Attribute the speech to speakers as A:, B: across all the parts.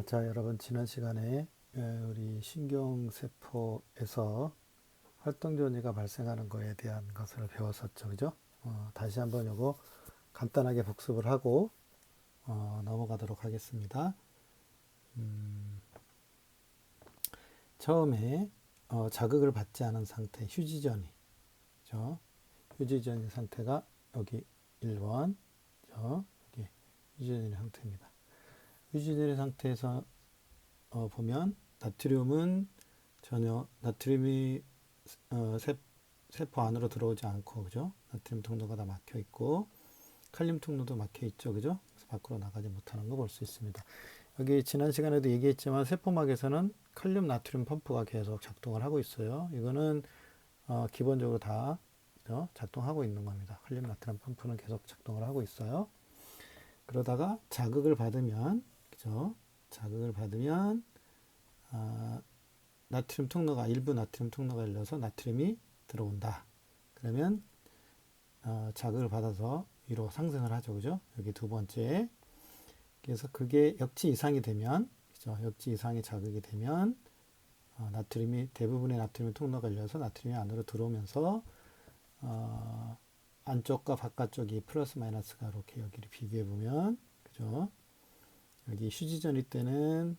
A: 자, 여러분, 지난 시간에 우리 신경세포에서 활동전이가 발생하는 거에 대한 것을 배웠었죠, 그죠? 다시 한번 요거 간단하게 복습을 하고 넘어가도록 하겠습니다. 처음에 자극을 받지 않은 상태, 휴지전이, 그죠? 휴지전이 상태가 여기 1번, 그죠? 여기 휴지전이 상태입니다. 휴지전이 상태에서 보면 나트륨은 전혀 나트륨이 세포 안으로 들어오지 않고, 그죠? 나트륨 통로가 다 막혀 있고 칼륨 통로도 막혀 있죠, 그죠? 그래서 밖으로 나가지 못하는 거 볼 수 있습니다. 여기 지난 시간에도 얘기했지만 세포막에서는 칼륨 나트륨 펌프가 계속 작동을 하고 있어요. 이거는 기본적으로 다 작동하고 있는 겁니다. 칼륨 나트륨 펌프는 계속 작동을 하고 있어요. 그러다가 자극을 받으면, 그죠? 자극을 받으면 나트륨 통로가 일부 나트륨 통로가 열려서 나트륨이 들어온다. 그러면 자극을 받아서 위로 상승을 하죠, 그죠? 여기 두 번째. 그래서 그게 역치 이상이 되면, 그죠? 역치 이상의 자극이 되면 나트륨이 대부분의 나트륨 통로가 열려서 나트륨이 안으로 들어오면서 안쪽과 바깥쪽이 플러스 마이너스가 이렇게 여기를 비교해 보면, 그죠? 여기 휴지전일 때는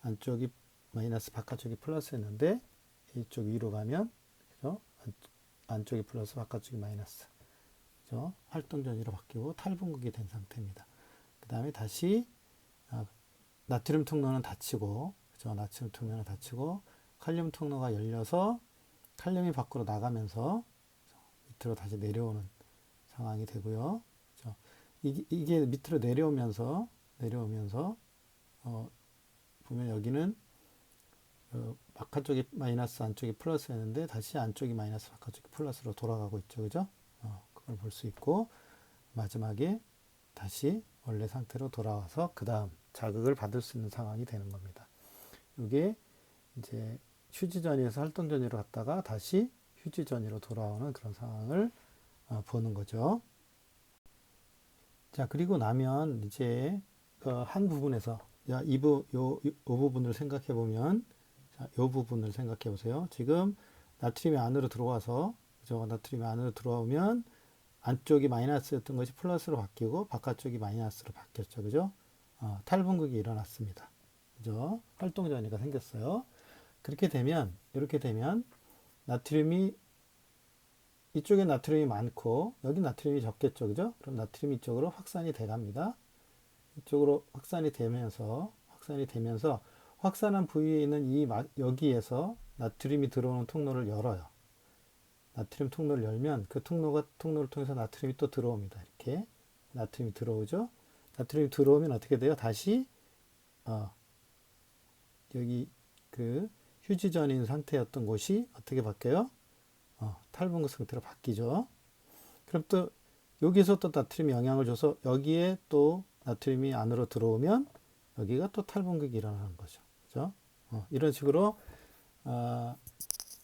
A: 안쪽이 마이너스 바깥쪽이 플러스였는데 이쪽 위로 가면, 그죠? 안쪽이 플러스 바깥쪽이 마이너스, 그죠? 활동전이로 바뀌고 탈분극이 된 상태입니다. 그 다음에 다시 나트륨 통로는 닫히고, 그죠? 나트륨 통로는 닫히고 칼륨 통로가 열려서 칼륨이 밖으로 나가면서 밑으로 다시 내려오는 상황이 되고요. 그죠? 이게 밑으로 내려오면서 보면 여기는 바깥쪽이 마이너스 안쪽이 플러스였는데 다시 안쪽이 마이너스 바깥쪽이 플러스로 돌아가고 있죠, 그죠? 그걸 볼 수 있고 마지막에 다시 원래 상태로 돌아와서 그 다음 자극을 받을 수 있는 상황이 되는 겁니다. 이게 이제 휴지전이에서 활동전이로 갔다가 다시 휴지전이로 돌아오는 그런 상황을 보는 거죠. 자, 그리고 나면 이제 한 부분에서 이 부분을 생각해 보면, 자, 이 부분을 생각해 보세요. 지금 나트륨이 안으로 들어와서, 그죠? 나트륨이 안으로 들어오면 안쪽이 마이너스였던 것이 플러스로 바뀌고 바깥쪽이 마이너스로 바뀌었죠, 그죠? 탈분극이 일어났습니다, 그죠? 활동전이가 생겼어요. 이렇게 되면 나트륨이 이쪽에 나트륨이 많고 여기 나트륨이 적겠죠, 그죠? 그럼 나트륨이 이쪽으로 확산이 돼 갑니다. 이쪽으로 확산이 되면서 확산한 부위에 있는 여기에서 나트륨이 들어오는 통로를 열어요. 나트륨 통로를 열면 그 통로를 통해서 나트륨이 또 들어옵니다. 이렇게 나트륨이 들어오죠. 나트륨이 들어오면 어떻게 돼요? 다시 여기 그 휴지전인 상태였던 곳이 어떻게 바뀌어요? 탈분극 상태로 바뀌죠. 그럼 또 여기서 또 나트륨이 영향을 줘서 여기에 또 나트륨이 안으로 들어오면 여기가 또 탈분극이 일어나는 거죠. 그죠? 이런 식으로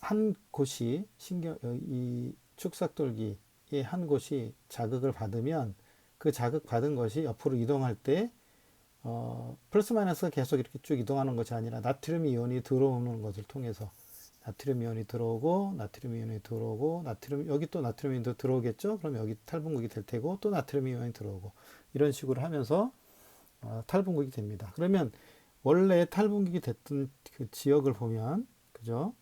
A: 한 곳이 이 축삭돌기의 한 곳이 자극을 받으면 그 자극 받은 것이 옆으로 이동할 때 플러스 마이너스가 계속 이렇게 쭉 이동하는 것이 아니라 나트륨 이온이 들어오는 것을 통해서 나트륨 이온이 들어오고 여기 또 나트륨 이온이 들어오겠죠. 그럼 여기 탈분극이 될 테고 또 나트륨 이온이 들어오고 이런 식으로 하면서 탈분극이 됩니다. 그러면 원래 탈분극이 됐던 그 지역을 보면, 그죠?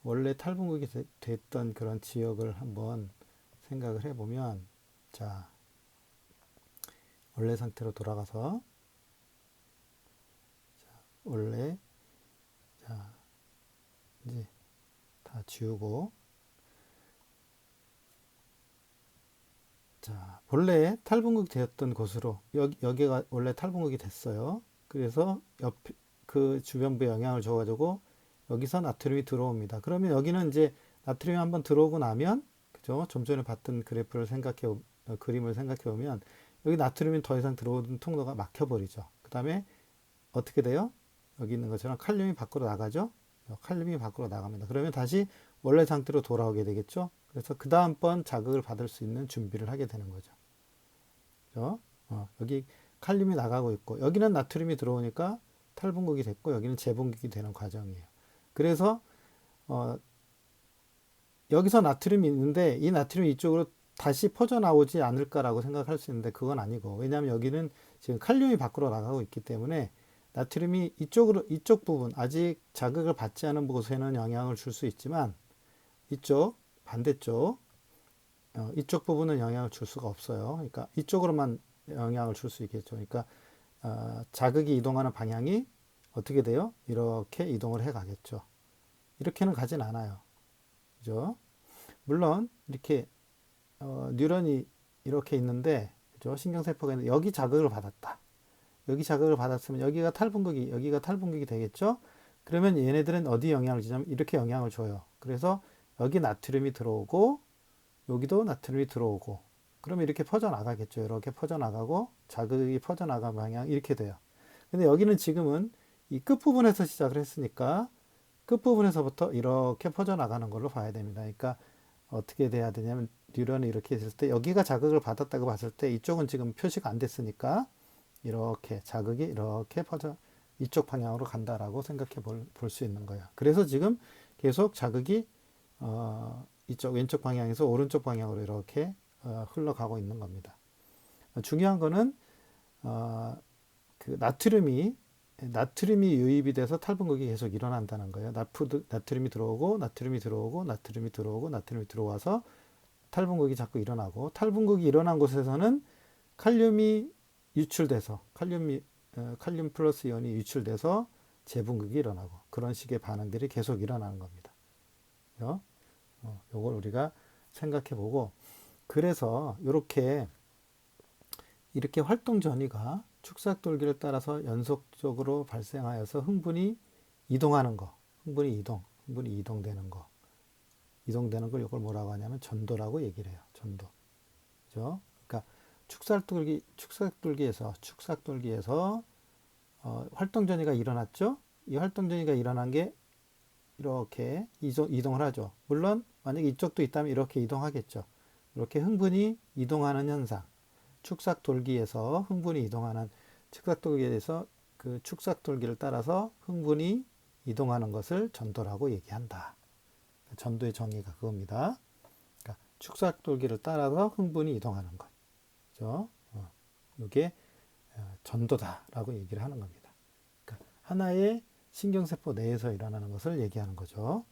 A: 원래 탈분극이 됐던 그런 지역을 한번 생각을 해보면, 자, 원래 상태로 돌아가서 원래, 자, 이제 다 지우고, 자, 원래 탈분극이 되었던 곳으로 여기가 원래 탈분극이 됐어요. 그래서 그 주변부에 영향을 줘가지고 여기서 나트륨이 들어옵니다. 그러면 여기는 이제 나트륨이 한번 들어오고 나면, 그죠? 좀 전에 봤던 그림을 생각해 보면 여기 나트륨이 더 이상 들어오는 통로가 막혀버리죠. 그 다음에 어떻게 돼요? 여기 있는 것처럼 칼륨이 밖으로 나가죠. 칼륨이 밖으로 나갑니다. 그러면 다시 원래 상태로 돌아오게 되겠죠. 그래서 그 다음번 자극을 받을 수 있는 준비를 하게 되는 거죠. 그죠? 여기 칼륨이 나가고 있고 여기는 나트륨이 들어오니까 탈분극이 됐고 여기는 재분극이 되는 과정이에요. 그래서 여기서 나트륨이 있는데 이 나트륨이 이쪽으로 다시 퍼져나오지 않을까라고 생각할 수 있는데 그건 아니고, 왜냐하면 여기는 지금 칼륨이 밖으로 나가고 있기 때문에 나트륨이 이쪽 부분, 아직 자극을 받지 않은 곳에는 영향을 줄 수 있지만 이쪽 반대쪽 이쪽 부분은 영향을 줄 수가 없어요. 그러니까 이쪽으로만 영향을 줄 수 있겠죠. 그러니까 자극이 이동하는 방향이 어떻게 돼요? 이렇게 이동을 해 가겠죠. 이렇게는 가진 않아요. 그죠? 물론 이렇게 뉴런이 이렇게 있는데, 그죠? 신경세포가 있는데 여기 자극을 받았다. 여기 자극을 받았으면 여기가 탈분극이 되겠죠? 그러면 얘네들은 어디 영향을 주냐면 이렇게 영향을 줘요. 그래서 여기 나트륨이 들어오고 여기도 나트륨이 들어오고 그러면 이렇게 퍼져나가겠죠. 이렇게 퍼져나가고 자극이 퍼져나가는 방향 이렇게 돼요. 근데 여기는 지금은 이 끝부분에서 시작을 했으니까 끝부분에서부터 이렇게 퍼져나가는 걸로 봐야 됩니다. 그러니까 어떻게 돼야 되냐면 뉴런이 이렇게 있을 때 여기가 자극을 받았다고 봤을 때 이쪽은 지금 표시가 안 됐으니까 이렇게 자극이 이렇게 퍼져 이쪽 방향으로 간다라고 생각해 볼 수 있는 거예요. 그래서 지금 계속 자극이 이쪽 왼쪽 방향에서 오른쪽 방향으로 이렇게 흘러가고 있는 겁니다. 중요한 거는 그 나트륨이 유입이 돼서 탈분극이 계속 일어난다는 거예요. 나트륨이 들어오고 나트륨이 들어오고 나트륨이 들어오고 나트륨이 들어와서 탈분극이 자꾸 일어나고, 탈분극이 일어난 곳에서는 칼륨이 유출돼서 칼륨 플러스 이온이 유출돼서 재분극이 일어나고 그런 식의 반응들이 계속 일어나는 겁니다. 요걸 우리가 생각해 보고, 그래서 이렇게 활동 전이가 축삭돌기를 따라서 연속적으로 발생하여서 흥분이 이동하는 거, 흥분이 이동되는 걸 이걸 뭐라고 하냐면 전도라고 얘기를 해요. 전도. 그죠? 그러니까 축삭돌기에서 활동 전이가 일어났죠? 이 활동 전이가 일어난 게 이렇게 이동을 하죠. 물론 만약에 이쪽도 있다면 이렇게 이동하겠죠. 이렇게 흥분이 이동하는 현상. 축삭돌기에서 그 축삭돌기를 따라서 흥분이 이동하는 것을 전도라고 얘기한다. 전도의 정의가 그겁니다. 그러니까 축삭돌기를 따라서 흥분이 이동하는 것. 그죠? 이게 전도다라고 얘기를 하는 겁니다. 그러니까 하나의 신경세포 내에서 일어나는 것을 얘기하는 거죠.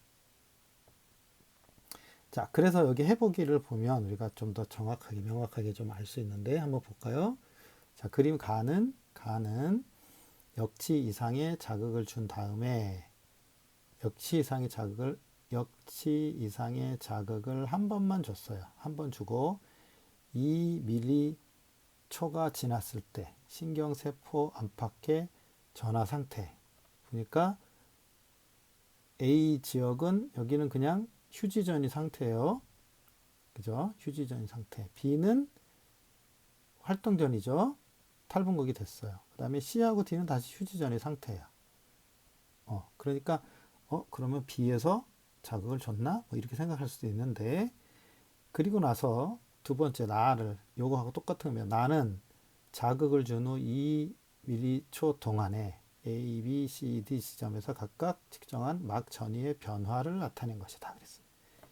A: 자, 그래서 여기 해보기를 보면 우리가 좀 더 정확하게, 명확하게 좀 알 수 있는데 한번 볼까요? 자, 그림 가는 역치 이상의 자극을 준 다음에 역치 이상의 자극을 한 번만 줬어요. 한 번 주고 2mC가 지났을 때 신경세포 안팎의 전화 상태 보니까 A 지역은 여기는 그냥 휴지전이 상태예요. 그죠? 휴지전이 상태. B는 활동전이죠. 탈분극이 됐어요. 그 다음에 C하고 D는 다시 휴지전의 상태예요. 그러니까 그러면 B에서 자극을 줬나? 뭐 이렇게 생각할 수도 있는데, 그리고 나서 두 번째 요거하고 똑같은 거면 나는 자극을 준 후 2mC 동안에 A, B, C, D 지점에서 각각 측정한 막 전이의 변화를 나타낸 것이다. 그랬습니다.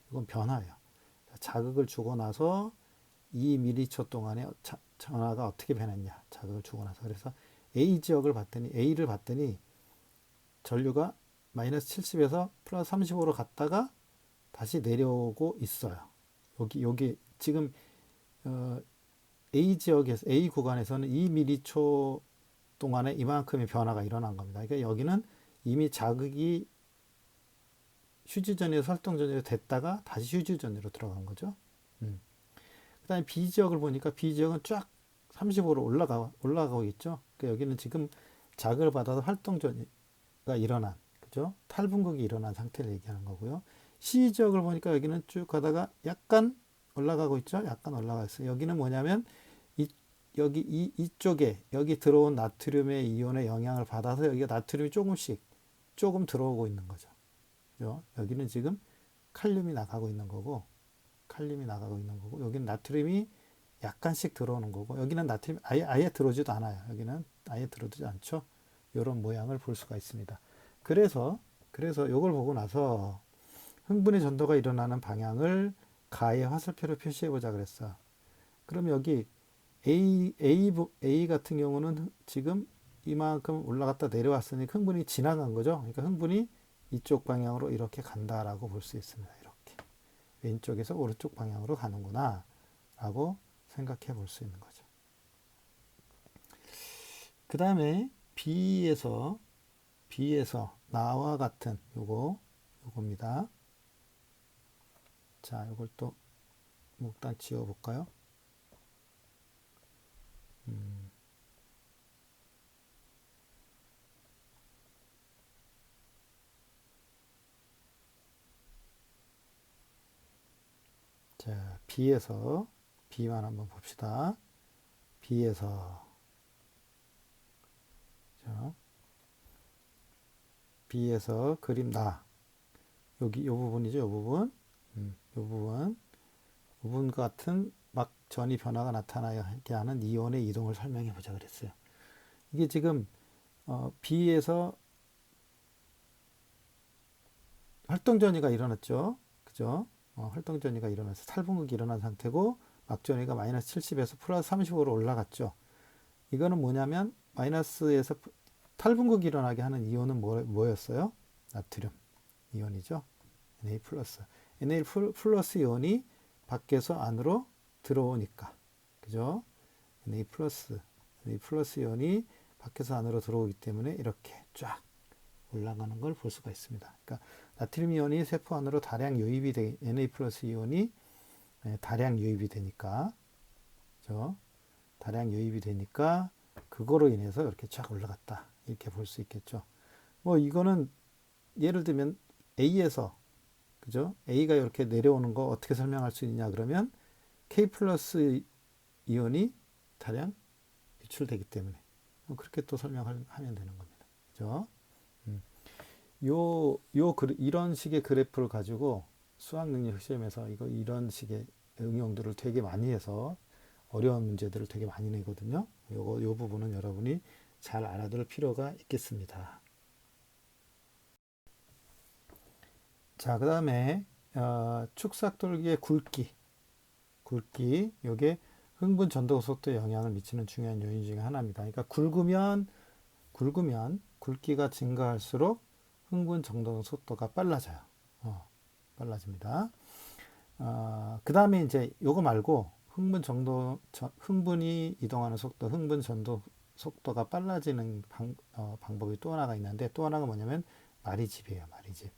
A: 이건 변화예요. 자극을 주고 나서 2mC 동안에 전화가 어떻게 변했냐. 자극을 주고 나서. 그래서 A를 봤더니 전류가 마이너스 70에서 플러스 35로 갔다가 다시 내려오고 있어요. 여기 지금 A 구간에서는 2mC 동안에 이만큼의 변화가 일어난 겁니다. 그러니까 여기는 이미 자극이 휴지전에서 활동전으로 됐다가 다시 휴지전으로 들어간 거죠. 그 다음에 B 지역을 보니까 B 지역은 쫙 35로 올라가고 있죠. 그러니까 여기는 지금 자극을 받아서 활동전이가 일어난, 그죠? 탈분극이 일어난 상태를 얘기하는 거고요. C 지역을 보니까 여기는 쭉 가다가 약간 올라가고 있죠. 약간 올라가 있어요. 여기는 뭐냐면 이쪽에 여기 들어온 나트륨의 이온의 영향을 받아서 여기가 나트륨이 조금 들어오고 있는 거죠. 그죠? 여기는 지금 칼륨이 나가고 있는 거고 여기는 나트륨이 약간씩 들어오는 거고, 여기는 나트륨 아예 들어오지도 않아요. 여기는 아예 들어오지 않죠. 이런 모양을 볼 수가 있습니다. 그래서 이걸 보고 나서 흥분의 전도가 일어나는 방향을 가의 화살표로 표시해 보자 그랬어. 그럼 여기 A 같은 경우는 지금 이만큼 올라갔다 내려왔으니 흥분이 지나간 거죠. 그러니까 흥분이 이쪽 방향으로 이렇게 간다라고 볼 수 있습니다. 이렇게 왼쪽에서 오른쪽 방향으로 가는구나 라고 생각해 볼 수 있는 거죠. 그 다음에 B에서 나와 같은 요겁니다. 자, 이걸 또 일단 지워 볼까요? 자, B만 한번 봅시다. B에서 자, B에서 그림 여기 요 부분이죠. 요 부분 같은 막 전이 변화가 나타나게 하는 이온의 이동을 설명해 보자 그랬어요. 이게 지금 B에서 활동전이가 일어났죠. 그죠? 활동전이가 일어나서 탈분극이 일어난 상태고 막전이가 마이너스 70에서 플러스 35로 올라갔죠. 이거는 뭐냐면 마이너스에서 탈분극이 일어나게 하는 이온은 뭐였어요? 나트륨 이온이죠. Na 플러스. Na 플러스 이온이 밖에서 안으로 들어오니까. 그죠? Na 플러스 이온이 밖에서 안으로 들어오기 때문에 이렇게 쫙 올라가는 걸 볼 수가 있습니다. 그러니까 나트륨 이온이 세포 안으로 다량 유입이 Na 플러스 이온이 다량 유입이 되니까, 그죠? 다량 유입이 되니까 그거로 인해서 이렇게 쫙 올라갔다 이렇게 볼 수 있겠죠. 뭐 이거는 예를 들면 A에서 그죠? A가 이렇게 내려오는 거 어떻게 설명할 수 있냐 그러면 K 플러스 이온이 다량 유출되기 때문에 그렇게 또 설명하면 되는 겁니다. 그죠? 이런 식의 그래프를 가지고 수학능력 시험에서 이런 식의 응용들을 되게 많이 해서 어려운 문제들을 되게 많이 내거든요. 요 부분은 여러분이 잘 알아둘 필요가 있겠습니다. 자, 그 다음에 축삭돌기의 굵기, 요게 흥분 전도 속도에 영향을 미치는 중요한 요인 중에 하나입니다. 그러니까 굵으면 굵기가 증가할수록 흥분 전도 속도가 빨라져요. 빨라집니다. 그 다음에 이제 요거 말고 흥분이 이동하는 속도, 흥분 전도 속도가 빨라지는 방법이 또 하나가 있는데, 또 하나가 뭐냐면 마리집이에요. 마리집.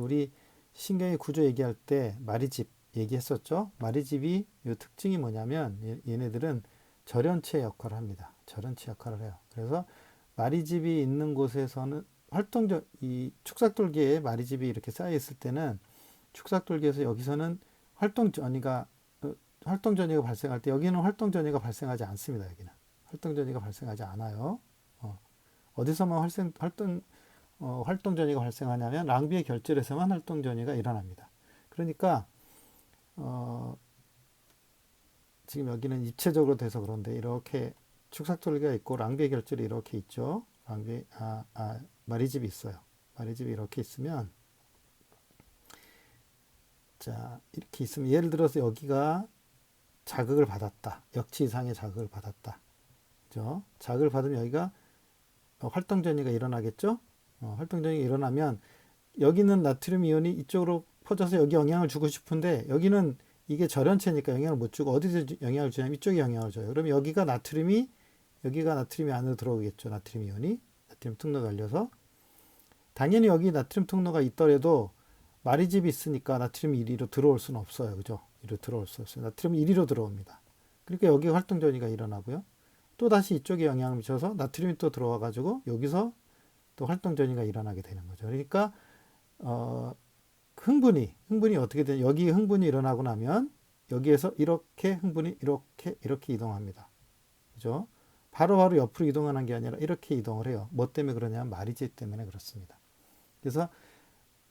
A: 우리 신경의 구조 얘기할 때 마리집 얘기했었죠. 마리집이 요 특징이 뭐냐면 얘네들은 절연체 역할을 합니다. 절연체 역할을 해요. 그래서 마리집이 있는 곳에서는 이 축삭돌기에 마리집이 이렇게 쌓여 있을 때는 축삭돌기에서 여기서는 활동전이가 발생할 때 여기는 활동전이가 발생하지 않습니다. 여기는 활동전이가 발생하지 않아요. 어디서만 활동전이가 발생하냐면 랑비의 결절에서만 활동전이가 일어납니다. 그러니까 지금 여기는 입체적으로 돼서 그런데 이렇게 축삭돌기가 있고 랑비의 결절이 이렇게 있죠. 마리집이 있어요. 마리집이 이렇게 있으면, 자, 이렇게 있으면 예를 들어서 여기가 자극을 받았다. 역치 이상의 자극을 받았다. 그죠? 자극을 받으면 여기가 활동전이가 일어나겠죠? 활동전이가 일어나면 여기는 나트륨 이온이 이쪽으로 퍼져서 여기 영향을 주고 싶은데 여기는 이게 절연체니까 영향을 못 주고 어디서 영향을 주냐면 이쪽에 영향을 줘요. 그러면 여기가 나트륨이 안으로 들어오겠죠. 나트륨 이온이 나트륨 통로가 열려서 당연히 여기 나트륨 통로가 있더라도 마리집이 있으니까 나트륨 1위로 들어올 수는 없어요. 그죠? 이리로 들어올 수 없어요. 나트륨 1위로 들어옵니다. 그러니까 여기 활동전이가 일어나고요. 또 다시 이쪽에 영향을 미쳐서 나트륨이 또 들어와 가지고 여기서 또 활동전이가 일어나게 되는 거죠. 그러니까 흥분이 어떻게 되냐? 여기 흥분이 일어나고 나면 여기에서 이렇게 흥분이 이렇게 이동합니다. 그죠? 바로 옆으로 이동하는 게 아니라 이렇게 이동을 해요. 뭐 때문에 그러냐면 마리집 때문에 그렇습니다. 그래서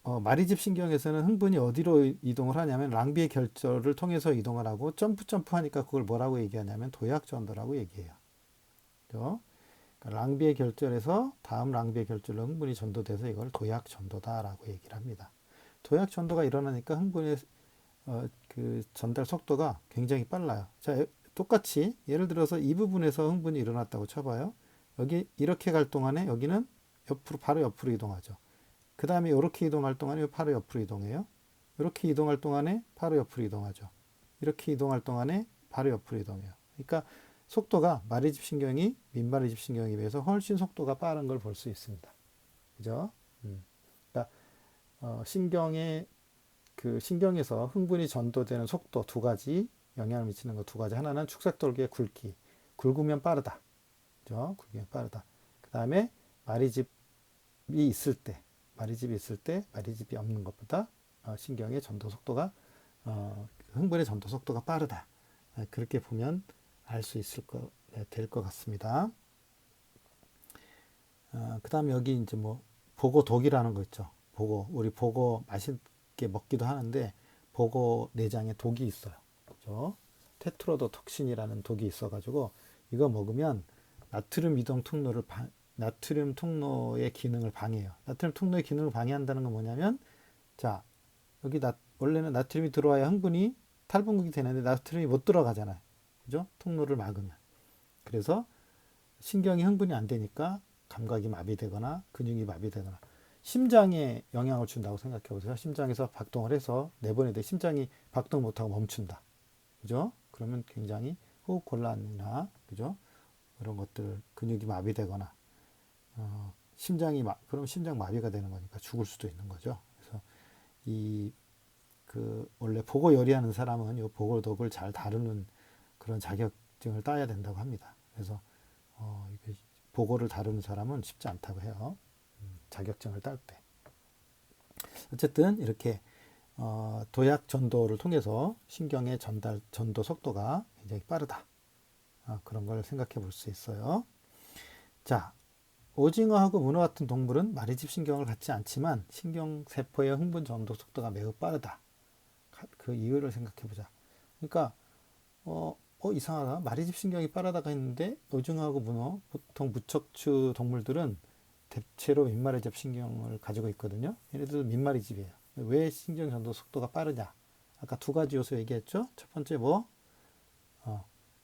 A: 마리집 신경에서는 흥분이 어디로 이동을 하냐면 랑비의 결절을 통해서 이동을 하고 점프 하니까 그걸 뭐라고 얘기하냐면 도약전도라고 얘기해요. 그죠? 그러니까 랑비의 결절에서 다음 랑비의 결절로 흥분이 전도돼서 이걸 도약전도다라고 얘기를 합니다. 도약전도가 일어나니까 흥분의 그 전달 속도가 굉장히 빨라요. 자, 똑같이 예를 들어서 이 부분에서 흥분이 일어났다고 쳐봐요. 여기 이렇게 갈 동안에 여기는 바로 옆으로 이동하죠. 그 다음에 이렇게 이동할 동안에 바로 옆으로 이동해요. 이렇게 이동할 동안에 바로 옆으로 이동하죠. 이렇게 이동할 동안에 바로 옆으로 이동해요. 그러니까 속도가 마리집 신경이 민마리집 신경에 비해서 훨씬 속도가 빠른 걸 볼 수 있습니다. 그죠? 그러니까 신경의 그 신경에서 흥분이 전도되는 속도 두 가지 영향을 미치는 거 두 가지. 하나는 축삭돌기의 굵기. 굵으면 빠르다. 그죠? 굵으면 빠르다. 그 다음에 마리집이 있을 때, 마리집이 없는 것보다 신경의 전도 속도가 흥분의 전도 속도가 빠르다. 그렇게 보면 알 수 있을 될 것 같습니다. 그 다음에 여기 이제 뭐 보고 독이라는 거 있죠. 우리 보고 맛있게 먹기도 하는데 보고 내장에 독이 있어요. 그죠? 테트로도톡신이라는 독이 있어가지고 이거 먹으면 나트륨 통로의 기능을 방해해요. 나트륨 통로의 기능을 방해한다는 건 뭐냐면, 자, 여기 원래는 나트륨이 들어와야 흥분이 탈분극이 되는데 나트륨이 못 들어가잖아요. 그죠? 통로를 막으면. 그래서 신경이 흥분이 안 되니까 감각이 마비되거나 근육이 마비되거나 심장에 영향을 준다고 생각해 보세요. 심장에서 박동을 해서 내보내되 심장이 박동 못하고 멈춘다. 그죠? 그러면 굉장히 호흡 곤란이나, 그죠? 그런 것들, 근육이 마비되거나, 그럼 심장 마비가 되는 거니까 죽을 수도 있는 거죠. 그래서 원래 보고 요리하는 사람은 이 보고독을 잘 다루는 그런 자격증을 따야 된다고 합니다. 그래서, 보고를 다루는 사람은 쉽지 않다고 해요. 자격증을 딸 때. 어쨌든, 이렇게, 도약 전도를 통해서 신경의 전도 속도가 굉장히 빠르다. 그런 걸 생각해 볼 수 있어요. 자, 오징어하고 문어 같은 동물은 마리집 신경을 갖지 않지만 신경세포의 흥분 전도 속도가 매우 빠르다. 그 이유를 생각해 보자. 그러니까 이상하다. 마리집 신경이 빠르다가 했는데 오징어하고 문어, 보통 무척추 동물들은 대체로 민마리집 신경을 가지고 있거든요. 얘네들도 민마리집이에요. 왜 신경 전도 속도가 빠르냐? 아까 두 가지 요소 얘기했죠. 첫 번째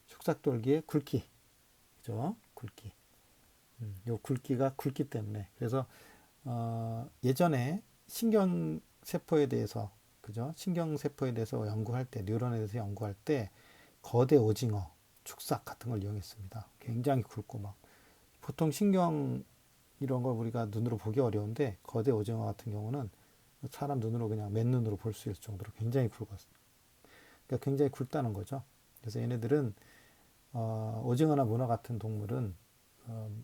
A: 축삭돌기의 굵기. 그죠? 굵기. 요 굵기가 굵기 때문에. 그래서 예전에 신경세포에 대해서, 그죠? 신경세포에 대해서 연구할 때, 뉴런에 대해서 연구할 때 거대 오징어, 축삭 같은 걸 이용했습니다. 굉장히 굵고 막 보통 신경 이런 걸 우리가 눈으로 보기 어려운데 거대 오징어 같은 경우는 사람 눈으로 그냥 맨눈으로 볼 수 있을 정도로 굉장히 굵었어요. 그러니까 굉장히 굵다는 거죠. 그래서 얘네들은 오징어나 문어 같은 동물은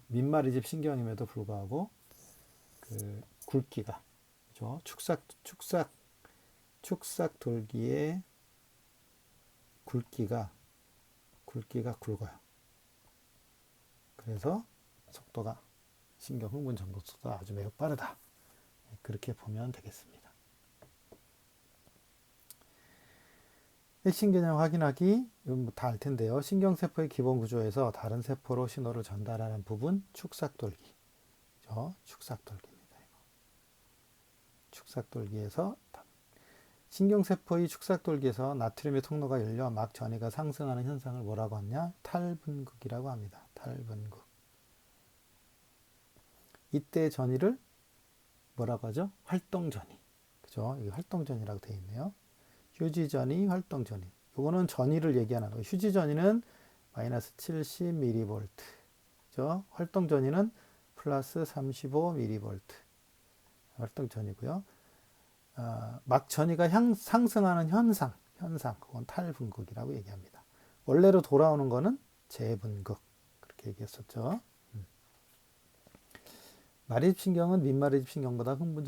A: 민마리집 신경임에도 불구하고 그 굵기가, 그죠? 축삭 돌기의 굵기가 굵어요. 그래서 속도가 신경 흥분 전도 속도가 아주 매우 빠르다. 그렇게 보면 되겠습니다. 핵심 개념 확인하기, 이건 다 알 텐데요. 신경세포의 기본 구조에서 다른 세포로 신호를 전달하는 부분, 축삭돌기. 그죠? 축삭돌기입니다. 축삭돌기에서 신경세포의 축삭돌기에서 나트륨의 통로가 열려 막 전이가 상승하는 현상을 뭐라고 하냐? 탈분극이라고 합니다. 탈분극. 이때 전이를 뭐라고 하죠? 활동전이. 그죠? 이게 활동전이라고 되어 있네요. 휴지전이, 활동전이. 이거는 전이를 얘기하는 거예요. 휴지전이는 마이너스 70mV. 그죠? 활동전이는 플러스 35mV. 활동전이고요. 막 전이가 상승하는 현상, 그건 탈분극이라고 얘기합니다. 원래로 돌아오는 거는 재분극. 그렇게 얘기했었죠. 마리집 신경은 민마리집 신경보다 흥분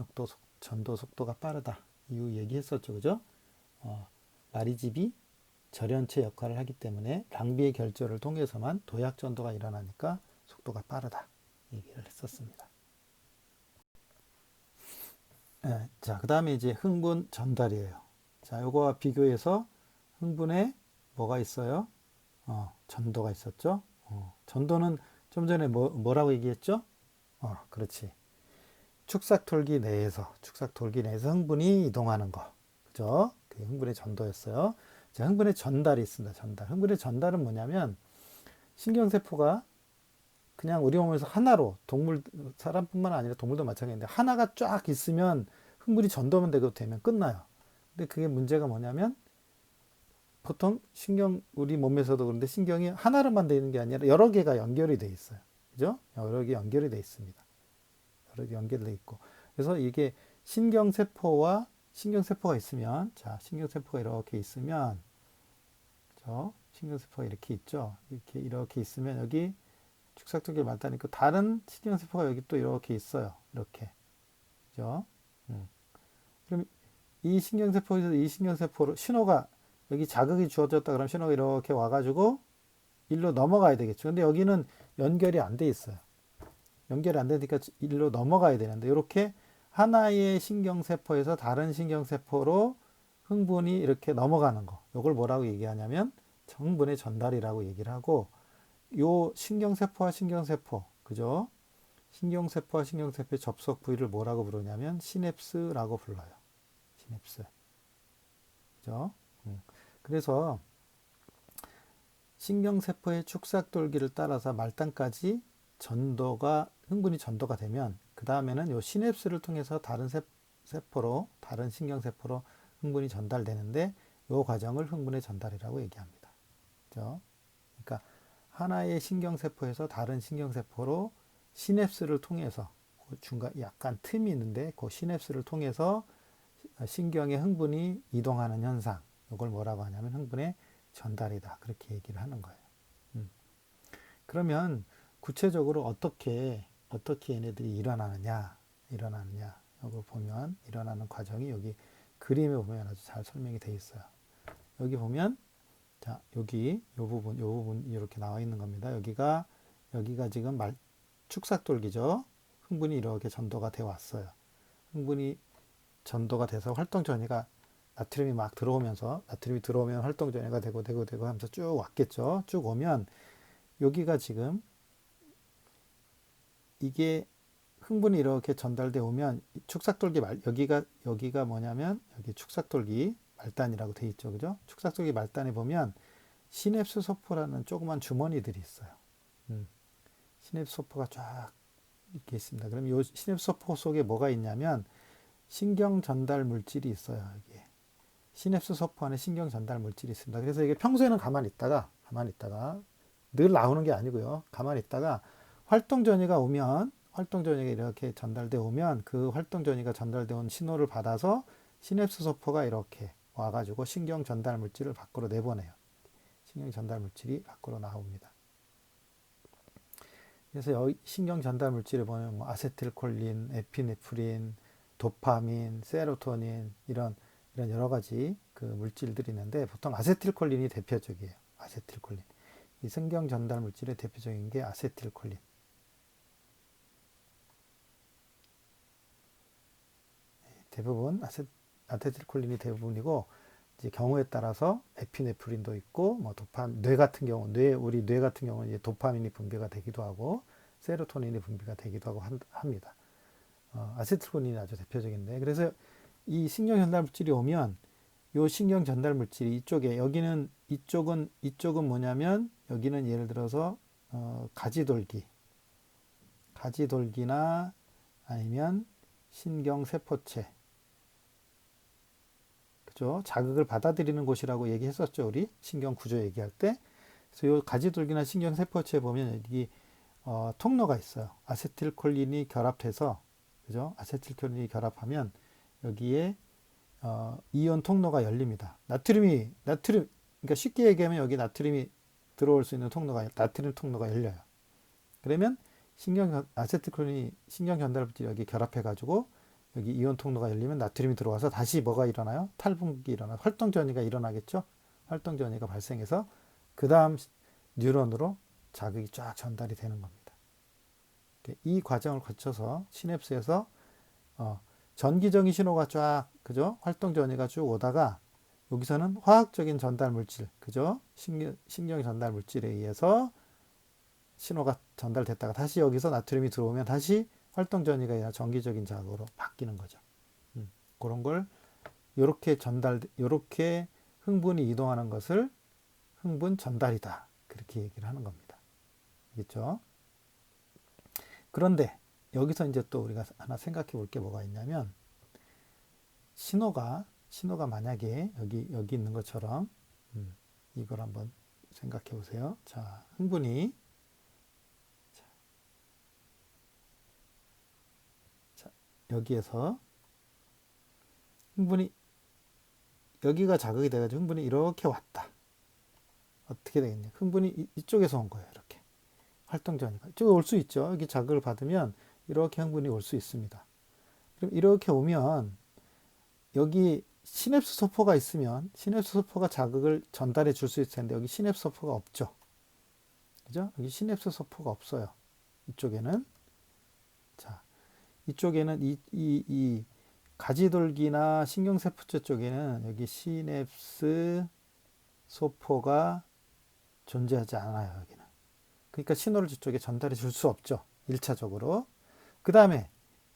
A: 전도 속도가 빠르다. 이유 얘기했었죠. 그죠? 마리집이 절연체 역할을 하기 때문에 랑비의 결절을 통해서만 도약 전도가 일어나니까 속도가 빠르다. 얘기를 했었습니다. 예, 자, 그 다음에 이제 흥분 전달이에요. 자, 요거와 비교해서 흥분에 뭐가 있어요? 전도가 있었죠? 전도는 좀 전에 뭐라고 얘기했죠? 그렇지. 축삭 돌기 내에서 흥분이 이동하는 거. 그죠? 그게 흥분의 전도였어요. 자, 흥분의 전달이 있습니다. 전달. 흥분의 전달은 뭐냐면, 신경세포가 그냥 우리 몸에서 하나로, 사람뿐만 아니라 동물도 마찬가지인데, 하나가 쫙 있으면 흥분이 전도만 되면 끝나요. 근데 그게 문제가 뭐냐면, 보통 우리 몸에서도 그런데 신경이 하나로만 되어 있는 게 아니라 여러 개가 연결이 돼 있어요. 그죠? 여러 개 연결이 돼 있습니다. 여러 개 연결돼 있고. 그래서 이게 신경세포가 있으면, 자, 신경세포가 이렇게 있으면, 신경세포가 이렇게 있죠. 이렇게 있으면 여기 축삭두개 말단 있고 다른 신경세포가 여기 또 이렇게 있어요. 이렇게. 그죠? 그럼 이 신경세포에서 이 신경세포로 신호가 여기 자극이 주어졌다 그러면 신호가 이렇게 와가지고 일로 넘어가야 되겠죠. 근데 여기는 연결이 안 돼 있어요. 연결이 안 되니까 일로 넘어가야 되는데 이렇게 하나의 신경세포에서 다른 신경세포로 흥분이 이렇게 넘어가는 거. 이걸 뭐라고 얘기하냐면 흥분의 전달이라고 얘기를 하고 요 신경세포와 신경세포, 그죠? 신경세포와 신경세포의 접속 부위를 뭐라고 부르냐면 시냅스라고 불러요. 시냅스. 그죠? 그래서 신경세포의 축삭돌기를 따라서 말단까지 흥분이 전도가 되면 그 다음에는 요 시냅스를 통해서 다른 다른 신경세포로 흥분이 전달되는데 요 과정을 흥분의 전달이라고 얘기합니다. 그죠? 그러니까 하나의 신경세포에서 다른 신경세포로 시냅스를 통해서 그 중간 약간 틈이 있는데 그 시냅스를 통해서 신경의 흥분이 이동하는 현상, 이걸 뭐라고 하냐면 흥분의 전달이다. 그렇게 얘기를 하는 거예요. 그러면 구체적으로 어떻게 얘네들이 일어나느냐, 이걸 보면 일어나는 과정이 여기 그림에 보면 아주 잘 설명이 되어 있어요. 여기 보면 자, 여기 요 부분 이렇게 나와 있는 겁니다. 여기가 지금 축삭돌기죠. 흥분이 이렇게 전도가 되어 왔어요. 흥분이 전도가 돼서 활동 전이가 나트륨이 막 들어오면서 나트륨이 들어오면 활동 전이가 되고 하면서 쭉 왔겠죠. 쭉 오면 여기가 지금 이게 흥분이 이렇게 전달돼 오면 축삭돌기 여기가 뭐냐면 여기 축삭돌기 말단이라고 돼 있죠. 그죠? 축삭돌기 말단에 보면 시냅스 소포라는 조그만 주머니들이 있어요. 시냅스 소포가 쫙 이렇게 있습니다. 그럼 이 시냅스 소포 속에 뭐가 있냐면 신경 전달 물질이 있어요. 여기에. 시냅스 소포 안에 신경 전달 물질이 있습니다. 그래서 이게 평소에는 가만히 있다가 늘 나오는 게 아니고요. 가만히 있다가 활동 전이가 이렇게 전달돼 오면 그 활동 전이가 전달돼 온 신호를 받아서 시냅스 소포가 이렇게 와가지고 신경 전달 물질을 밖으로 내보내요. 신경 전달 물질이 밖으로 나옵니다. 그래서 여기 신경 전달 물질에 보면 뭐 아세틸콜린, 에피네프린, 도파민, 세로토닌 이런 여러 가지 그 물질들이 있는데 보통 아세틸콜린이 대표적이에요. 아세틸콜린. 이 신경 전달 물질의 대표적인 게 아세틸콜린. 대부분 아세틸콜린이 대부분이고 이제 경우에 따라서 에피네프린도 있고 뭐 뇌 같은 경우는 이제 도파민이 분비가 되기도 하고 세로토닌이 분비가 되기도 하고 합니다. 아세틸콜린이 아주 대표적인데 그래서 이 신경 전달 물질이 오면 요 신경 전달 물질이 이쪽은 뭐냐면 여기는 예를 들어서 가지돌기나 아니면 신경세포체 그죠? 자극을 받아들이는 곳이라고 얘기했었죠. 우리 신경 구조 얘기할 때. 그래서 요 가지돌기나 신경세포체에 보면 여기 통로가 있어요. 아세틸콜린이 결합해서 그죠? 아세틸콜린이 결합하면 여기에 이온 통로가 열립니다. 나트륨 그러니까 쉽게 얘기하면 여기 나트륨이 들어올 수 있는 나트륨 통로가 열려요. 그러면 아세틸콜린이 신경 전달 물질이 여기 결합해 가지고 여기 이온 통로가 열리면 나트륨이 들어와서 다시 뭐가 일어나요? 탈분기 활동 전이가 일어나겠죠? 활동 전이가 발생해서 그 다음 뉴런으로 자극이 쫙 전달이 되는 겁니다. 이 과정을 거쳐서 시냅스에서 전기적인 신호가 쫙, 그죠? 활동 전이가 쭉 오다가 여기서는 화학적인 전달 물질, 그죠? 신경 전달 물질에 의해서 신호가 전달됐다가 다시 여기서 나트륨이 들어오면 다시 활동 전이가 아니라 전기적인 자극으로 바뀌는 거죠. 그런 걸 요렇게 흥분이 이동하는 것을 흥분 전달이다. 그렇게 얘기를 하는 겁니다. 알겠죠? 그런데 여기서 이제 또 우리가 하나 생각해 볼 게 뭐가 있냐면 신호가 만약에 여기 있는 것처럼 이걸 한번 생각해 보세요. 자, 흥분이 자, 여기에서 흥분이 여기가 자극이 돼가지고 흥분이 이렇게 왔다. 어떻게 되겠냐? 흥분이 이쪽에서 온 거예요. 이렇게 활동전이가 이쪽에 올 수 있죠. 여기 자극을 받으면 이렇게 흥분이 올 수 있습니다. 그럼 이렇게 오면 여기 시냅스 소포가 있으면 시냅스 소포가 자극을 전달해 줄 수 있을 텐데 여기 시냅스 소포가 없죠. 그죠? 여기 시냅스 소포가 없어요. 이쪽에는. 자, 이쪽에는 이 가지돌기나 신경세포체 쪽에는 여기 시냅스 소포가 존재하지 않아요. 여기는. 그러니까 신호를 저쪽에 전달해 줄 수 없죠. 1차적으로. 그 다음에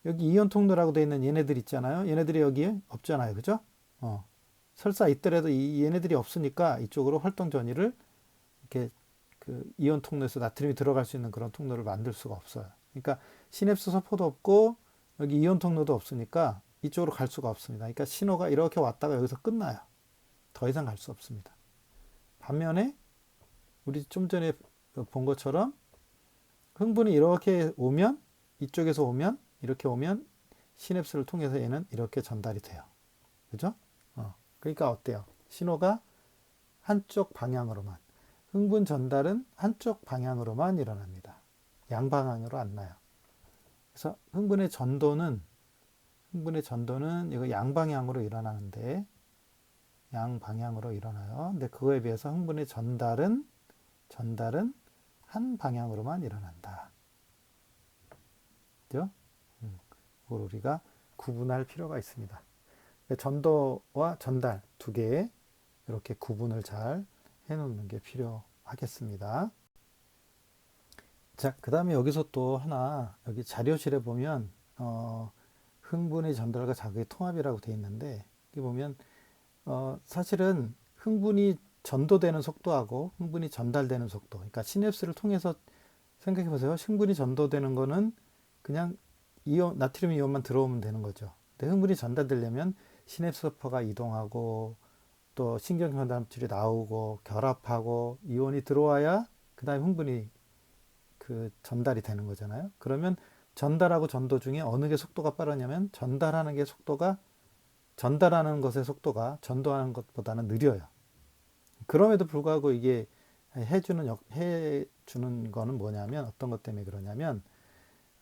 A: 여기 이온 통로라고 되어 있는 얘네들 있잖아요. 얘네들이 여기에 없잖아요. 그죠? 설사 있더라도 얘네들이 없으니까 이쪽으로 활동 전이를 이렇게 그 이온 통로에서 나트륨이 들어갈 수 있는 그런 통로를 만들 수가 없어요. 그러니까 시냅스 소포도 없고 여기 이온 통로도 없으니까 이쪽으로 갈 수가 없습니다. 그러니까 신호가 이렇게 왔다가 여기서 끝나요. 더 이상 갈 수 없습니다. 반면에 우리 좀 전에 본 것처럼 흥분이 이렇게 오면 이쪽에서 오면 이렇게 오면 시냅스를 통해서 얘는 이렇게 전달이 돼요. 그죠? 그러니까 어때요? 신호가 한쪽 방향으로만 흥분 전달은 한쪽 방향으로만 일어납니다. 양방향으로 안 나요. 그래서 흥분의 전도는 이거 양방향으로 일어나는데 양방향으로 일어나요. 근데 그거에 비해서 흥분의 전달은 한 방향으로만 일어난다. 그죠? 그걸 우리가 구분할 필요가 있습니다. 전도와 전달 두 개 이렇게 구분을 잘 해놓는 게 필요하겠습니다. 자, 그 다음에 여기서 또 하나 여기 자료실에 보면 흥분의 전달과 자극의 통합이라고 되어 있는데 여기 보면 사실은 흥분이 전도되는 속도하고 흥분이 전달되는 속도, 그러니까 시냅스를 통해서 생각해 보세요. 흥분이 전도되는 거는 그냥 나트륨 이온만 들어오면 되는 거죠. 근데 흥분이 전달되려면 시냅스포가 이동하고 또 신경전달물질이 나오고 결합하고 이온이 들어와야 그 다음에 흥분이 그 전달이 되는 거잖아요. 그러면 전달하고 전도 중에 어느 게 속도가 빠르냐면 전달하는 것의 속도가 전도하는 것보다는 느려요. 그럼에도 불구하고 이게 해주는 거는 뭐냐면 어떤 것 때문에 그러냐면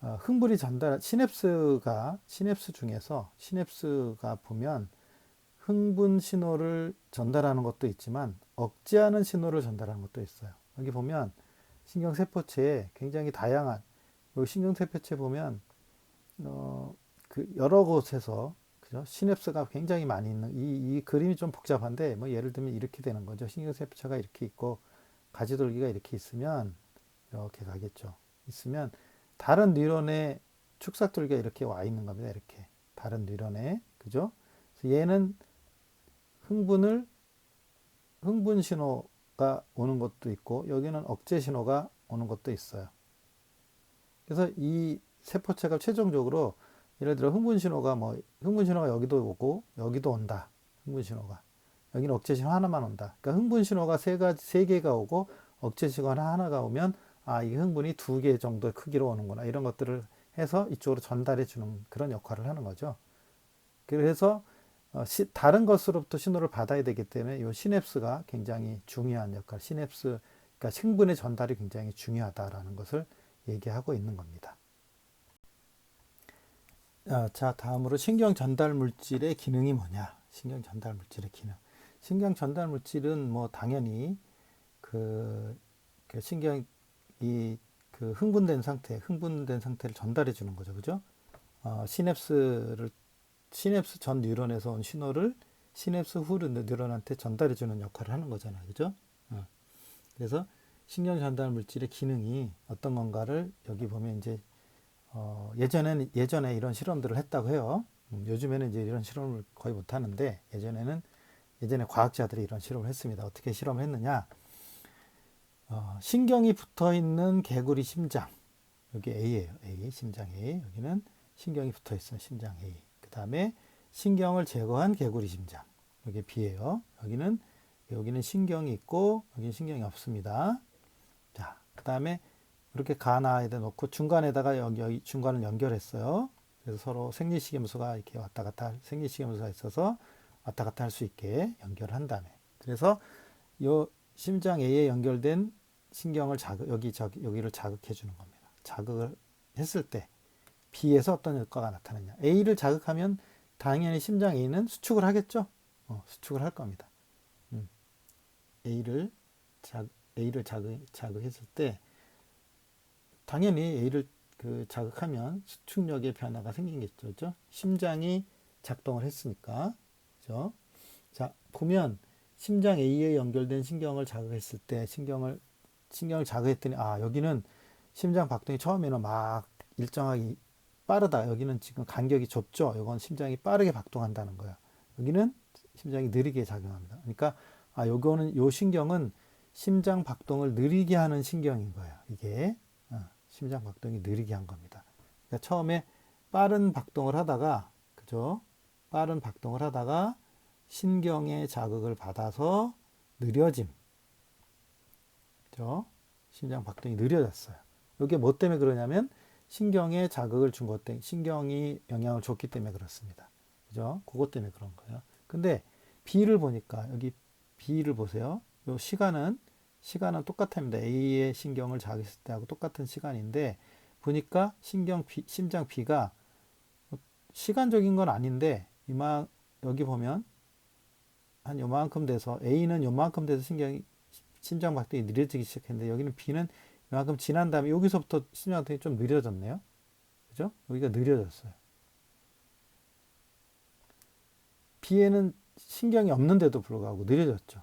A: 흥분이 시냅스 중에서 시냅스가 보면 흥분 신호를 전달하는 것도 있지만 억제하는 신호를 전달하는 것도 있어요. 여기 보면 신경세포체에 굉장히 다양한 신경세포체 보면 그 여러 곳에서 그죠? 시냅스가 굉장히 많이 있는 이 그림이 좀 복잡한데 뭐 예를 들면 이렇게 되는 거죠. 신경세포체가 이렇게 있고 가지돌기가 이렇게 있으면 이렇게 가겠죠. 있으면 다른 뉴런의 축삭돌기가 이렇게 와 있는 겁니다. 이렇게 다른 뉴런에 그죠? 그래서 얘는 흥분 신호가 오는 것도 있고 여기는 억제 신호가 오는 것도 있어요. 그래서 이 세포체가 최종적으로 예를 들어 흥분 신호가 여기도 오고 여기도 온다. 흥분 신호가 여기는 억제 신호 하나만 온다. 그러니까 흥분 신호가 세 개가 오고 억제 신호가 하나가 오면 이 흥분이 2개 정도 크기로 오는구나. 이런 것들을 해서 이쪽으로 전달해 주는 그런 역할을 하는 거죠. 그래서 다른 것으로부터 신호를 받아야 되기 때문에 이 시냅스가 굉장히 중요한 역할, 그러니까 흥분의 전달이 굉장히 중요하다라는 것을 얘기하고 있는 겁니다. 자, 다음으로 신경 전달 물질의 기능이 뭐냐? 신경 전달 물질의 기능. 신경 전달 물질은 뭐 당연히 그 신경이 흥분된 상태를 전달해 주는 거죠. 그죠? 시냅스를 시냅스 전 뉴런에서 온 신호를 시냅스 후 뉴런한테 전달해 주는 역할을 하는 거잖아. 그죠? 그래서 신경 전달 물질의 기능이 어떤 건가를 여기 보면 이제 예전에 이런 실험들을 했다고 해요. 요즘에는 이제 이런 실험을 거의 못 하는데 예전에 과학자들이 이런 실험을 했습니다. 어떻게 실험을 했느냐? 신경이 붙어 있는 개구리 심장. 여기 A예요. A, 심장 A. 여기는 신경이 붙어 있어요. 심장 A. 그 다음에 신경을 제거한 개구리 심장. 여기 B예요. 여기는 신경이 있고 여기는 신경이 없습니다. 자, 그 다음에 이렇게 가나에다 놓고 중간에다가 여기 중간을 연결했어요. 그래서 서로 생리식염수가 이렇게 왔다 갔다 생리식염수가 있어서 왔다 갔다 할 수 있게 연결한 다음에 그래서 요 심장 A에 연결된 신경을 여기를 자극해 주는 겁니다. 자극을 했을 때 B에서 어떤 효과가 나타나냐. A를 자극하면 당연히 심장 A는 수축을 하겠죠. 수축을 할 겁니다. A를 자극했을 때 당연히 A를 자극하면 수축력의 변화가 생기겠죠. 그죠? 심장이 작동을 했으니까. 그죠? 자, 보면 심장 A에 연결된 신경을 자극했을 때 신경을 자극했더니 여기는 심장 박동이 처음에는 막 일정하게 빠르다. 여기는 지금 간격이 좁죠. 이건 심장이 빠르게 박동한다는 거예요. 여기는 심장이 느리게 작용합니다. 그러니까 요 신경은 심장 박동을 느리게 하는 신경인 거예요. 이게 심장 박동이 느리게 한 겁니다. 그러니까 처음에 빠른 박동을 하다가 그죠? 빠른 박동을 하다가 신경의 자극을 받아서 느려짐. 그죠? 심장 박동이 느려졌어요. 이게 뭐 때문에 그러냐면 신경에 자극을 준 것 때문에 신경이 영향을 줬기 때문에 그렇습니다. 그죠? 그것 때문에 그런 거예요. 근데 B를 보니까 여기 B를 보세요. 요 시간은 똑같습니다. A의 신경을 자극했을 때하고 똑같은 시간인데 보니까 심장 B가 시간적인 건 아닌데 여기 보면 한 요만큼 돼서 A는 요만큼 돼서 심장 박동이 느려지기 시작했는데 여기는 B는 이만큼 지난 다음에 여기서부터 심장 박동이 좀 느려졌네요. 그죠? 여기가 느려졌어요. B에는 신경이 없는데도 불구하고 느려졌죠.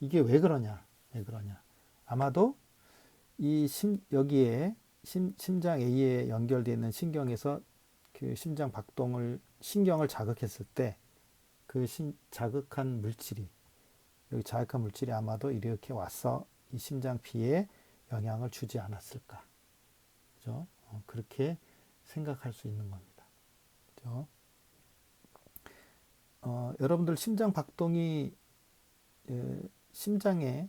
A: 이게 왜 그러냐? 아마도 여기에 심장 A에 연결되어 있는 신경에서 그 신경을 자극했을 때 그 자극한 물질이 아마도 이렇게 와서 이 심장 B에 영향을 주지 않았을까. 그죠? 그렇게 생각할 수 있는 겁니다. 그죠? 여러분들 심장 박동이 심장에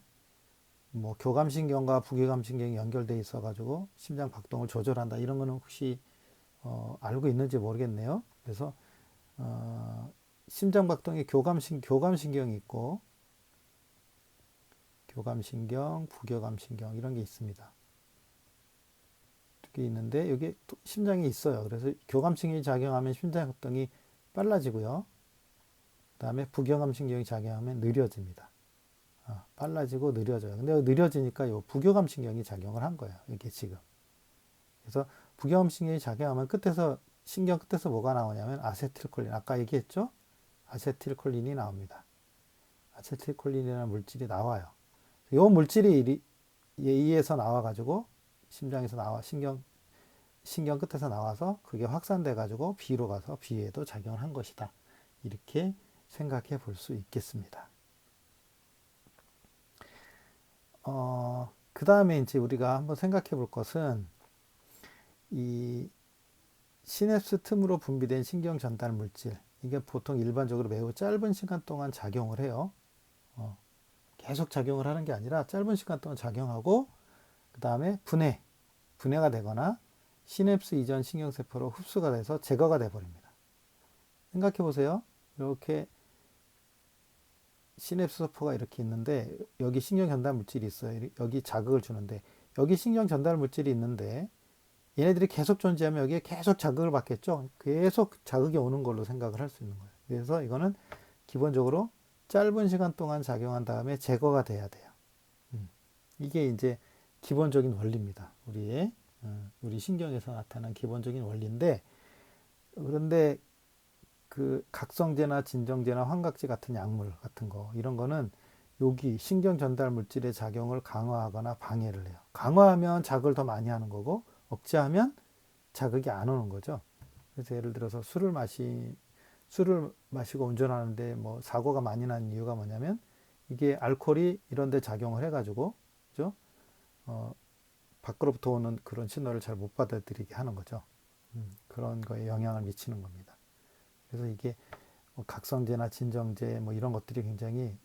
A: 뭐 교감신경과 부교감신경이 연결돼 있어 가지고 심장 박동을 조절한다 이런 거는 혹시 알고 있는지 모르겠네요. 그래서 심장 박동에 교감신경이 있고 교감신경, 부교감신경 이런 게 있습니다. 두 개 있는데 여기 심장이 있어요. 그래서 교감신경이 작용하면 심장 박동이 빨라지고요. 그 다음에 부교감신경이 작용하면 느려집니다. 빨라지고 느려져요. 근데 느려지니까 요 부교감신경이 작용을 한 거예요. 이게 지금. 그래서 부교감신경이 작용하면 신경 끝에서 뭐가 나오냐면 아세틸콜린. 아까 얘기했죠? 아세틸콜린이 나옵니다. 아세틸콜린이라는 물질이 나와요. 이 물질이 A에서 나와가지고 심장에서 신경 끝에서 나와서 그게 확산돼가지고 B로 가서 B에도 작용을 한 것이다. 이렇게 생각해 볼 수 있겠습니다. 그 다음에 이제 우리가 한번 생각해 볼 것은 이 시냅스 틈으로 분비된 신경 전달 물질. 이게 보통 일반적으로 매우 짧은 시간 동안 작용을 해요. 계속 작용을 하는 게 아니라 짧은 시간 동안 작용하고 그 다음에 분해가 되거나 시냅스 이전 신경세포로 흡수가 돼서 제거가 돼 버립니다. 생각해 보세요. 이렇게 시냅스 세포가 이렇게 있는데 여기 신경 전달 물질이 있어요. 여기 자극을 주는데 여기 신경 전달 물질이 있는데 얘네들이 계속 존재하면 여기에 계속 자극을 받겠죠. 계속 자극이 오는 걸로 생각을 할 수 있는 거예요. 그래서 이거는 기본적으로 짧은 시간 동안 작용한 다음에 제거가 돼야 돼요. 이게 이제 기본적인 원리입니다. 우리 신경에서 나타난 기본적인 원리인데 그런데 그 각성제나 진정제나 환각제 같은 약물 같은 거 이런 거는 여기 신경 전달 물질의 작용을 강화하거나 방해를 해요. 강화하면 자극을 더 많이 하는 거고 억제하면 자극이 안 오는 거죠. 그래서 예를 들어서 술을 마시고 운전하는데 뭐 사고가 많이 나는 이유가 뭐냐면 이게 알코올이 이런 데 작용을 해가지고 그죠? 밖으로부터 오는 그런 신호를 잘 못 받아들이게 하는 거죠. 그런 거에 영향을 미치는 겁니다. 그래서 이게 뭐 각성제나 진정제 뭐 이런 것들이 굉장히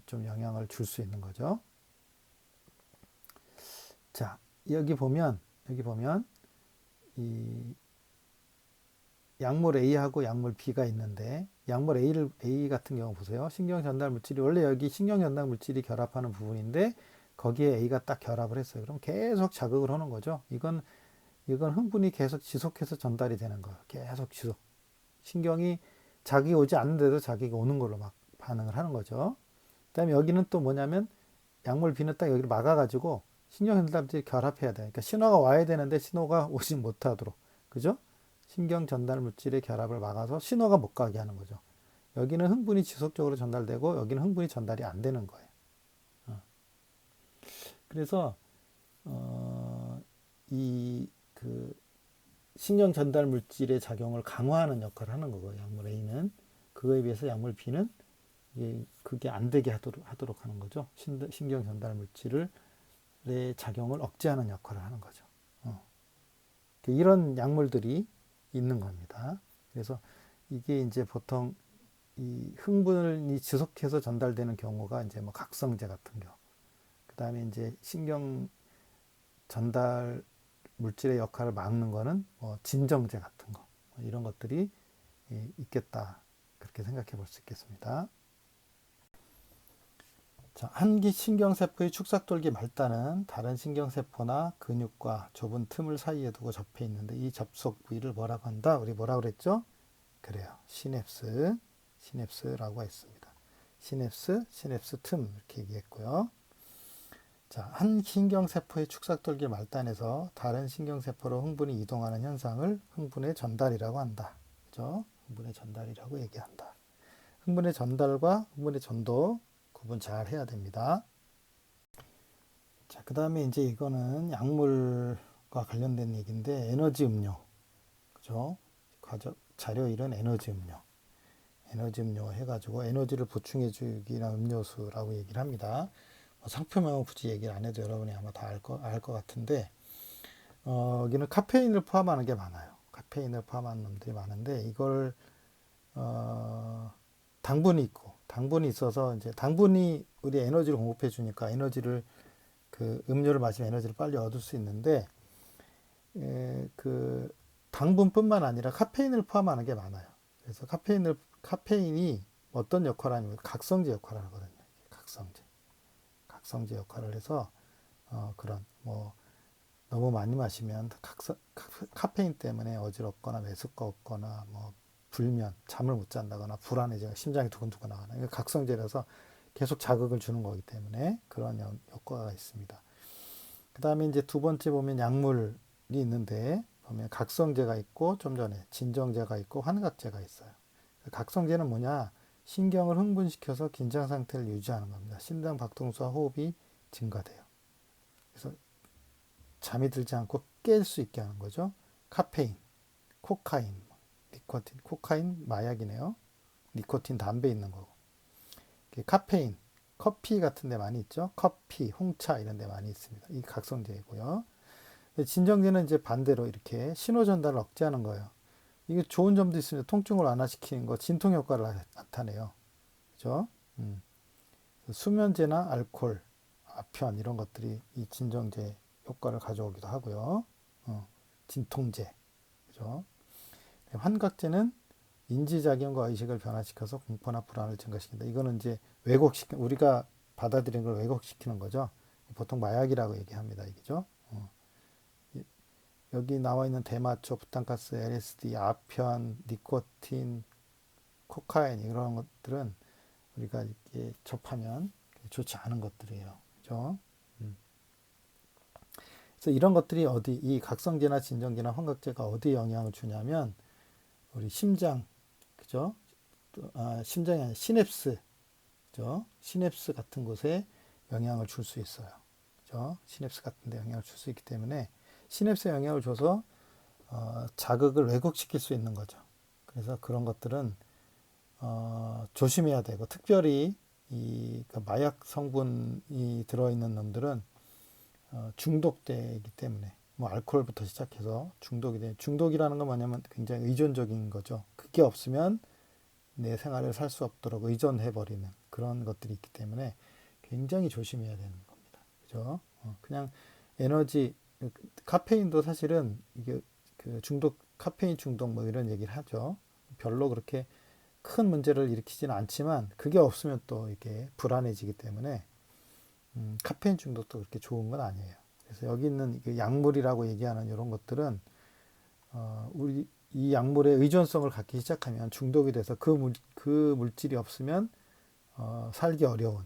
A: 좀 영향을 줄 수 있는 거죠. 자, 여기 보면 이 약물 A하고 약물 B가 있는데 약물 A 같은 경우 보세요. 신경 전달 물질이 원래 여기 신경 전달 물질이 결합하는 부분인데 거기에 A가 딱 결합을 했어요. 그럼 계속 자극을 하는 거죠. 이건 흥분이 계속 지속해서 전달이 되는 거예요. 계속 지속. 신경이 자극이 오지 않는데도 자극이 오는 걸로 막 반응을 하는 거죠. 그다음에 여기는 또 뭐냐면 약물 B는 딱 여기를 막아가지고 신경 전달 물질이 결합해야 돼. 그러니까 신호가 와야 되는데 신호가 오지 못하도록. 그죠? 신경 전달 물질의 결합을 막아서 신호가 못 가게 하는 거죠. 여기는 흥분이 지속적으로 전달되고 여기는 흥분이 전달이 안 되는 거예요. 그래서 이그 신경 전달 물질의 작용을 강화하는 역할을 하는 거고요. 약물 A는 그거에 비해서 약물 B는 그게 안 되게 하도록 하는 거죠. 신경 전달 물질의 작용을 억제하는 역할을 하는 거죠. 이런 약물들이 있는 겁니다. 그래서 이게 이제 보통 이 흥분이 지속해서 전달되는 경우가 이제 뭐 각성제 같은 경우, 그 다음에 이제 신경 전달 물질의 역할을 막는 거는 뭐 진정제 같은 거, 뭐 이런 것들이 있겠다. 그렇게 생각해 볼 수 있겠습니다. 자, 한기 신경세포의 축삭돌기 말단은 다른 신경세포나 근육과 좁은 틈을 사이에 두고 접해 있는데 이 접속 부위를 뭐라고 한다? 우리 뭐라고 그랬죠? 그래요. 시냅스라고 했습니다. 시냅스 틈 이렇게 얘기했고요. 자, 한 신경세포의 축삭돌기 말단에서 다른 신경세포로 흥분이 이동하는 현상을 흥분의 전달이라고 한다. 그죠? 흥분의 전달이라고 얘기한다. 흥분의 전달과 흥분의 전도 구분 잘 해야 됩니다. 자, 그 다음에 이제 이거는 약물과 관련된 얘기인데 에너지 음료. 그죠? 자료 1은 에너지 음료. 에너지 음료 해가지고 에너지를 보충해 주기나 음료수라고 얘기를 합니다. 상표명은 굳이 얘기를 안 해도 여러분이 아마 다 알 것 같은데, 여기는 카페인을 포함하는 게 많아요. 카페인을 포함하는 놈들이 많은데, 이걸, 당분이 있고, 당분이 있어서, 이제 당분이 우리 에너지를 공급해 주니까 그 음료를 마시면 에너지를 빨리 얻을 수 있는데, 그 당분뿐만 아니라 카페인을 포함하는 게 많아요. 그래서 카페인이 어떤 역할을 하냐면 각성제 역할을 하거든요. 각성제 역할을 해서 그런 뭐 너무 많이 마시면 카페인 때문에 어지럽거나 메스꺼 없거나 뭐 불면 잠을 못 잔다거나 불안해져 심장이 두근두근하거나 이거 각성제라서 계속 자극을 주는 거기 때문에 그런 효과가 있습니다. 그 다음에 이제 두 번째 보면 약물이 있는데 보면 각성제가 있고 좀 전에 진정제가 있고 환각제가 있어요. 각성제는 뭐냐? 신경을 흥분시켜서 긴장 상태를 유지하는 겁니다. 심장 박동수와 호흡이 증가돼요. 그래서 잠이 들지 않고 깰 수 있게 하는 거죠. 카페인, 코카인, 니코틴, 코카인 마약이네요. 니코틴 담배 있는 거고. 카페인, 커피 같은 데 많이 있죠. 커피, 홍차 이런 데 많이 있습니다. 이 각성제이고요. 진정제는 이제 반대로 이렇게 신호 전달을 억제하는 거예요. 이게 좋은 점도 있습니다. 통증을 완화시키는 거, 진통 효과를 나타내요. 그죠? 수면제나 알코올, 아편 이런 것들이 이 진정제 효과를 가져오기도 하고요. 진통제, 그죠? 환각제는 인지작용과 의식을 변화시켜서 공포나 불안을 증가시킨다. 이거는 이제 우리가 받아들이는 걸 왜곡시키는 거죠. 보통 마약이라고 얘기합니다. 이게죠. 여기 나와 있는 대마초, 부탄가스, LSD, 아편, 니코틴, 코카인 이런 것들은 우리가 이렇게 접하면 좋지 않은 것들이에요. 그죠? 그래서 이런 것들이 이 각성제나 진정제나 환각제가 어디에 영향을 주냐면 우리 심장, 그죠? 심장이 아니라 시냅스, 그죠? 시냅스 같은 곳에 영향을 줄 수 있어요. 그죠? 시냅스 같은 데 영향을 줄 수 있기 때문에 시냅스에 영향을 줘서 자극을 왜곡시킬 수 있는 거죠. 그래서 그런 것들은 조심해야 되고, 특별히 그 마약 성분이 들어있는 놈들은 중독되기 때문에, 뭐 알코올부터 시작해서 중독이라는 건 뭐냐면 굉장히 의존적인 거죠. 그게 없으면 내 생활을 살 수 없도록 의존해버리는 그런 것들이 있기 때문에 굉장히 조심해야 되는 겁니다. 그죠? 그냥 에너지, 카페인도 사실은 이게 그 카페인 중독 뭐 이런 얘기를 하죠. 별로 그렇게 큰 문제를 일으키지는 않지만 그게 없으면 또 이게 불안해지기 때문에 카페인 중독도 그렇게 좋은 건 아니에요. 그래서 여기 있는 그 약물이라고 얘기하는 이런 것들은 우리 이 약물에 의존성을 갖기 시작하면 중독이 돼서 그 물질이 없으면 살기 어려운,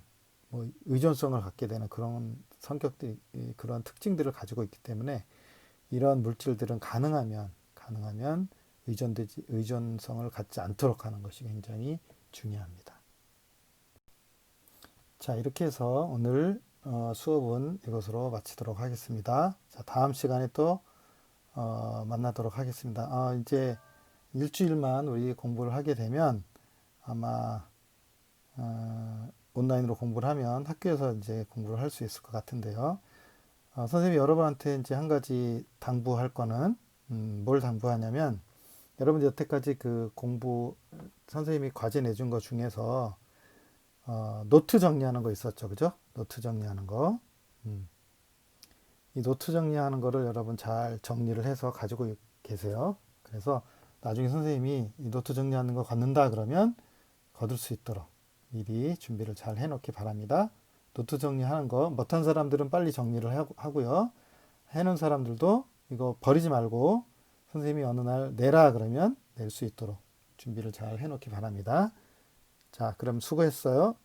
A: 뭐 의존성을 갖게 되는 그런 성격들이, 그런 특징들을 가지고 있기 때문에 이런 물질들은 가능하면 의존성을 갖지 않도록 하는 것이 굉장히 중요합니다. 자, 이렇게 해서 오늘 수업은 이것으로 마치도록 하겠습니다. 자, 다음 시간에 또 만나도록 하겠습니다. 이제 일주일만 우리 공부를 하게 되면 아마 온라인으로 공부를 하면 학교에서 이제 공부를 할 수 있을 것 같은데요. 선생님이 여러분한테 이제 한 가지 당부할 거는 뭘 당부하냐면, 여러분들 여태까지 그 선생님이 과제 내준 것 중에서 노트 정리하는 거 있었죠, 그죠? 노트 정리하는 거. 이 노트 정리하는 거를 여러분 잘 정리를 해서 가지고 계세요. 그래서 나중에 선생님이 이 노트 정리하는 거 갖는다 그러면 거둘 수 있도록 미리 준비를 잘 해놓기 바랍니다. 노트 정리하는 거 못한 사람들은 빨리 정리를 하고요. 해놓은 사람들도 이거 버리지 말고 선생님이 어느 날 내라 그러면 낼 수 있도록 준비를 잘 해놓기 바랍니다. 자, 그럼 수고했어요.